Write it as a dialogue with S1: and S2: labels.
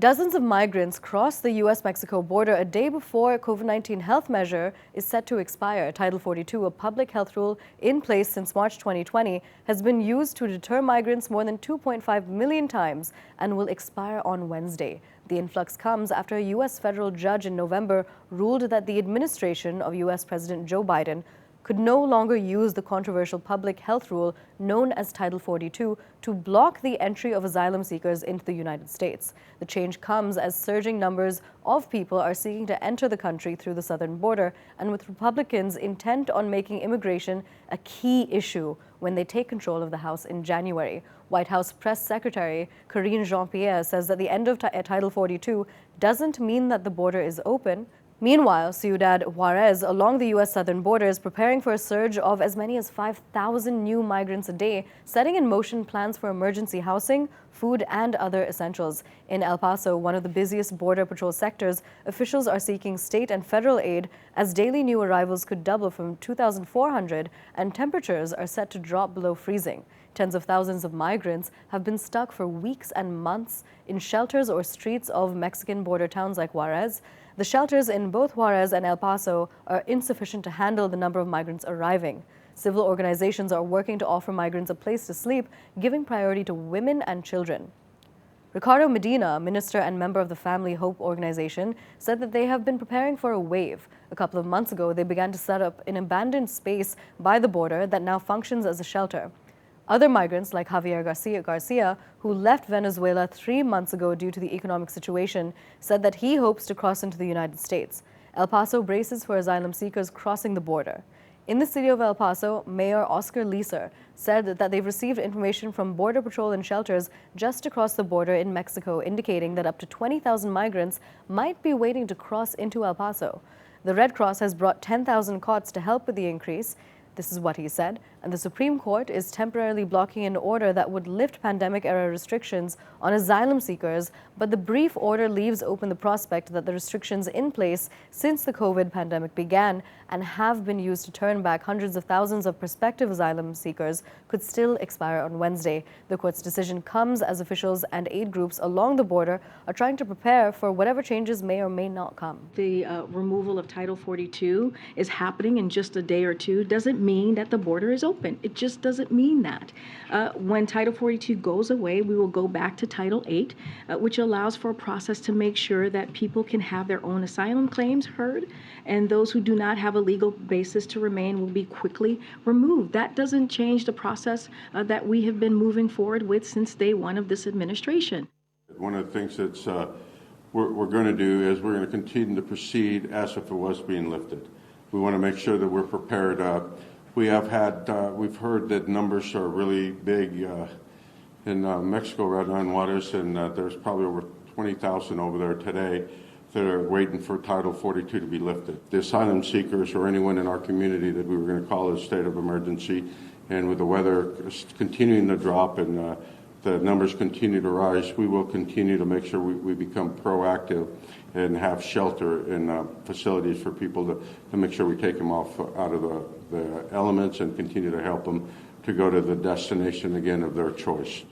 S1: Dozens of migrants crossed the U.S.-Mexico border a day before COVID-19 health measure is set to expire. Title 42, a public health rule in place since March 2020, has been used to deter migrants more than 2.5 million times and will expire on Wednesday. The influx comes after a U.S. federal judge in November ruled that the administration of U.S. President Joe Biden could no longer use the controversial public health rule known as Title 42 to block the entry of asylum seekers into the United States. The change comes as surging numbers of people are seeking to enter the country through the southern border, and with Republicans intent on making immigration a key issue when they take control of the House in January. White House Press Secretary Karine Jean-Pierre says that the end of Title 42 doesn't mean that the border is open. Meanwhile, Ciudad Juarez, along the U.S. southern border, is preparing for a surge of as many as 5,000 new migrants a day, setting in motion plans for emergency housing, food, and other essentials. In El Paso, one of the busiest border patrol sectors, officials are seeking state and federal aid as daily new arrivals could double from 2,400 and temperatures are set to drop below freezing. Tens of thousands of migrants have been stuck for weeks and months in shelters or streets of Mexican border towns like Juarez. The shelters in both Juarez and El Paso are insufficient to handle the number of migrants arriving. Civil organizations are working to offer migrants a place to sleep, giving priority to women and children. Ricardo Medina, minister and member of the Family Hope organization, said that they have been preparing for a wave. A couple of months ago, they began to set up an abandoned space by the border that now functions as a shelter. Other migrants, like Javier Garcia, who left Venezuela 3 months ago due to the economic situation, said that he hopes to cross into the United States. El Paso braces for asylum seekers crossing the border. In the city of El Paso, Mayor Oscar Leeser said that they've received information from Border Patrol and shelters just across the border in Mexico, indicating that up to 20,000 migrants might be waiting to cross into El Paso. The Red Cross has brought 10,000 cots to help with the increase. This is what he said, and the Supreme Court is temporarily blocking an order that would lift pandemic-era restrictions on asylum seekers, but the brief order leaves open the prospect that the restrictions in place since the COVID pandemic began and have been used to turn back hundreds of thousands of prospective asylum seekers could still expire on Wednesday. The court's decision comes as officials and aid groups along the border are trying to prepare for whatever changes may or may not come.
S2: The removal of Title 42 is happening in just a day or two doesn't mean that the border is open. It just doesn't mean that. When Title 42 goes away, we will go back to Title 8, which allows for a process to make sure that people can have their own asylum claims heard, and those who do not have a legal basis to remain will be quickly removed. That doesn't change the process that we have been moving forward with since day one of this administration.
S3: One of the things that's we're going to do is we're going to continue to proceed as if it was being lifted. We want to make sure that we're prepared. We've heard that numbers are really big in Mexico right now in Juarez, and there's probably over 20,000 over there today that are waiting for Title 42 to be lifted. The asylum seekers or anyone in our community that we were going to call a state of emergency, and with the weather continuing to drop and the numbers continue to rise, we will continue to make sure we become proactive and have shelter and facilities for people to make sure we take them off out of the elements and continue to help them to go to the destination again of their choice.